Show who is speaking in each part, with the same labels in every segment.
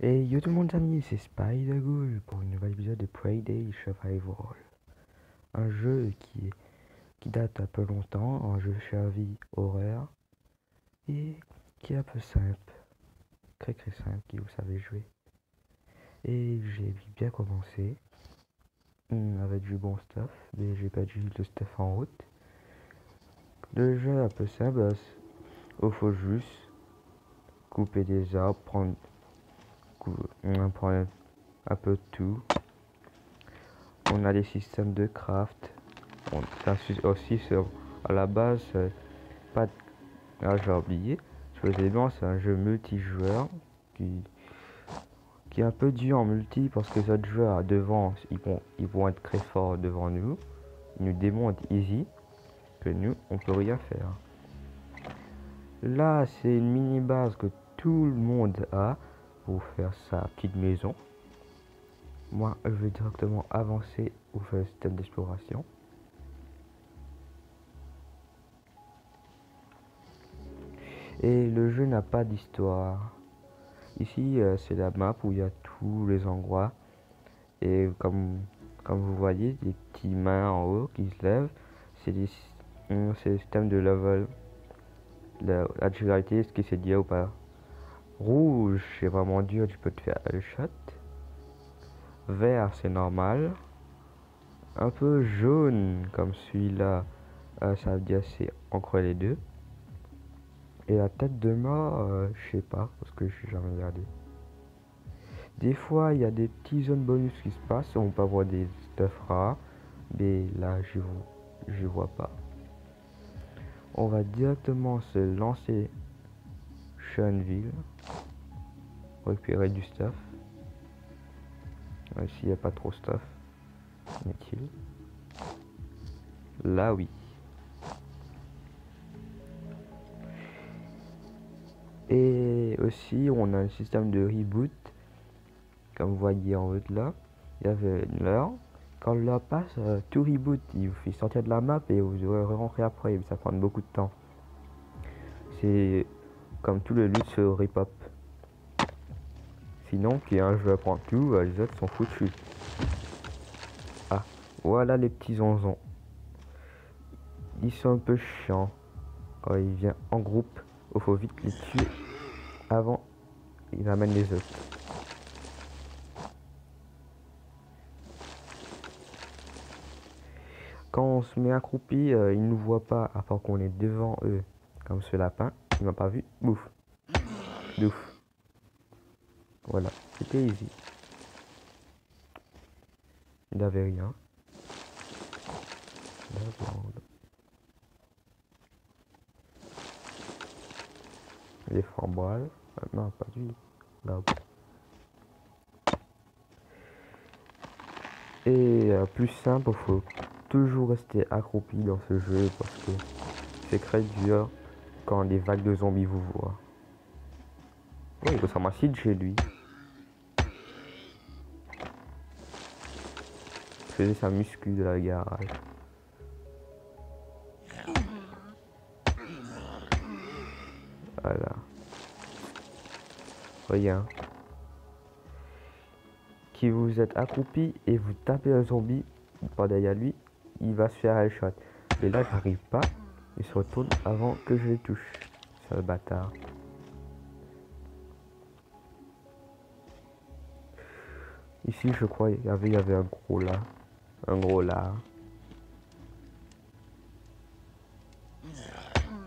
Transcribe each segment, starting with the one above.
Speaker 1: Et yo tout le monde amis, c'est Spider-Ghoul pour une nouvelle épisode de Payday Survival. Un jeu qui date un peu longtemps, un jeu survie horreur et qui est un peu simple, très simple, qui vous savez jouer. Et j'ai bien commencé avec du bon stuff, mais j'ai perdu le stuff en route. Le jeu est un peu simple, il faut juste couper des arbres, prendre un peu de tout. On a des systèmes de craft. Ça aussi à la base pas de... Ah, j'ai oublié. Je faisais non, c'est un jeu multijoueur qui qui est un peu dur en multi parce que les autres joueurs devant ils vont être très forts devant nous. Ils nous démontent easy que nous on peut rien faire. Là c'est une mini base que tout le monde a pour faire sa petite maison. Moi je vais directement avancer pour faire le système d'exploration. Et le jeu n'a pas d'histoire. Ici, c'est la map où il y a tous les endroits. Et comme vous voyez, des petits mains en haut qui se lèvent. C'est le système de level. La difficulté, est-ce qu'il s'est dit ou pas? Rouge, c'est vraiment dur, tu peux te faire le shot. Vert, c'est normal. Un peu jaune, comme celui-là, ça veut dire c'est entre les deux. Et la tête de mort, je sais pas, parce que je suis jamais regardé. Des fois, il y a des petits zones bonus qui se passent. On peut avoir des stuff rares. Mais là, je vois pas. On va directement se lancer Seanville. Récupérer du stuff. S'il n'y a pas trop stuff. N'est-il? Là, oui. Et aussi, on a un système de reboot. Comme vous voyez en haut de là. Il y avait une heure. Quand l'heure passe, tout reboot. Il vous fait sortir de la map et vous devrez rentrer après. Ça prend beaucoup de temps. C'est comme tout le loot sur Repop. Sinon, qu'il y a un jeu à prendre tout, les autres sont foutus. Ah, voilà les petits onzons. Ils sont un peu chiants. Quand ils viennent en groupe, il faut vite les tuer avant ils amènent les autres. Quand on se met accroupi, ils ne nous voient pas à part qu'on est devant eux. Comme ce lapin, il m'a pas vu. Bouffe. Bouffe. Voilà, c'était easy. Il n'avait rien. Les framboises. Non, pas du là. Et plus simple, il faut toujours rester accroupi dans ce jeu parce que c'est très dur quand les vagues de zombies vous voient. Oui, il ressemble à Sid chez lui. Il faisait sa muscu de la garage. Voilà. Regarde. Si vous êtes accroupi et vous tapez un zombie pas derrière lui, il va se faire headshot. Mais là, j'arrive pas. Il se retourne avant que je les touche. C'est le bâtard. Ici, je crois, il y avait un gros là. Un gros là.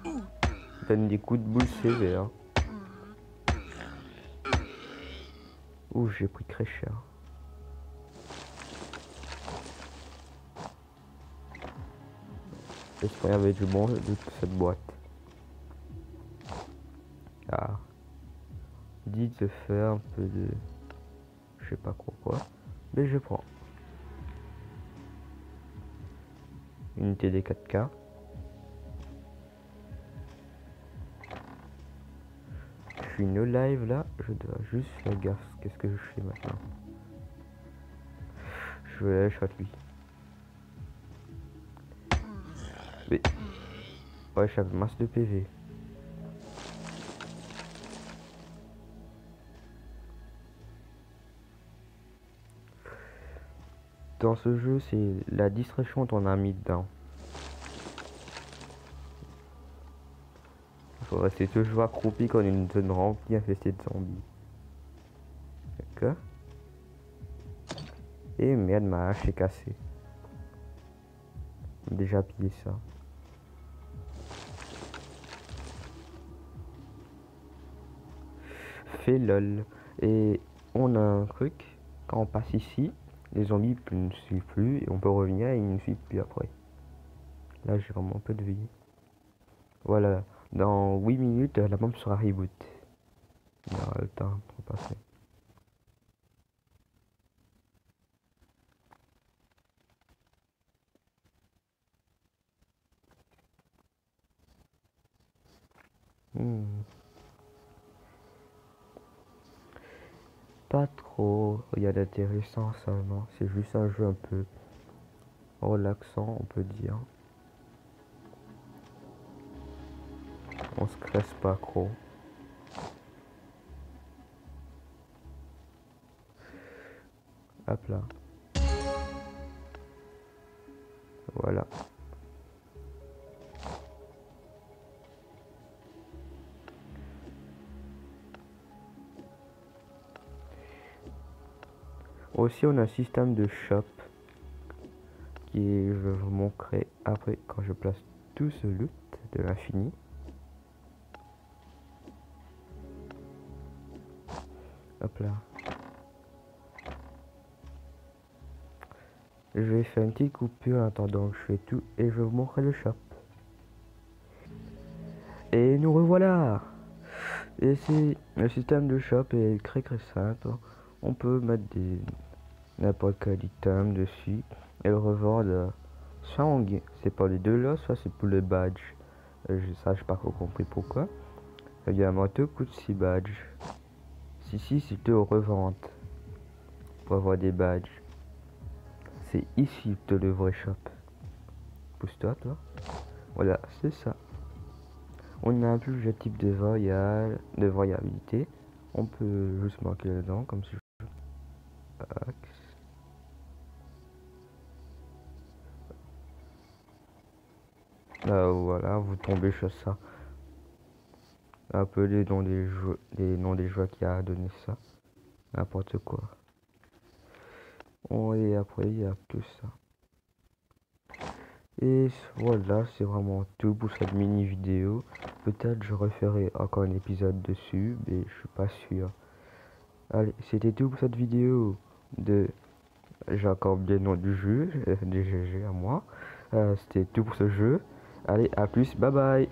Speaker 1: Il donne des coups de boule sévères. Ouh, j'ai pris très cher. J'espère qu'il y avait du bon de cette boîte. Ah. Dit de faire un peu de... Je sais pas quoi. Mais je prends. Unité des 4K. Je suis no live là. Je dois juste faire gaffe. Qu'est-ce que je fais maintenant? Je vais aller shot lui. Mais... Ouais, j'avais masse de PV. dans ce jeu, c'est la distraction qu'on a mis dedans. Il faut rester toujours accroupi quand une zone remplie infestée de zombies. D'accord. Et merde, ma hache est cassée. J'ai déjà pillé ça. Fait lol. Et on a un truc, quand on passe ici, les zombies ne suivent plus et on peut revenir et ils ne suivent plus après. Là j'ai vraiment peu de vie. Voilà, dans 8 minutes la bombe sera reboot. On aura le temps de passer. Pas trop, il y a d'intéressant seulement. C'est juste un jeu un peu relaxant, on peut dire. On se stresse pas trop. Hop là. Voilà. Aussi, on a un système de shop qui je vais vous montrer après quand je place tout ce loot de l'infini. Hop là. Je vais faire une petite coupure en attendant que je fais tout et je vais vous montrer le shop. Et nous revoilà. Et c'est le système de shop est très simple. On peut mettre des n'importe quel item dessus et le revendre. Soit c'est pas les deux là, soit c'est pour le badge. Ça j'ai pas trop compris pourquoi. Évidemment tout coûte 6 badges. Si c'était aux reventes pour avoir des badges. C'est ici de le vrai shop. Pousse-toi toi. Voilà, c'est ça. On a plusieurs types de variabilité. On peut juste marquer dedans comme si je... voilà, vous tombez sur ça. Un peu les noms des joueurs qui a donné ça. N'importe quoi. Et après il y a tout ça. Et voilà, c'est vraiment tout pour cette mini vidéo. Peut-être je referai encore un épisode dessus, mais je suis pas sûr. Allez, c'était tout pour cette vidéo de... J'ai encore bien le nom du jeu, des GG à moi. C'était tout pour ce jeu. Allez, à plus, bye bye.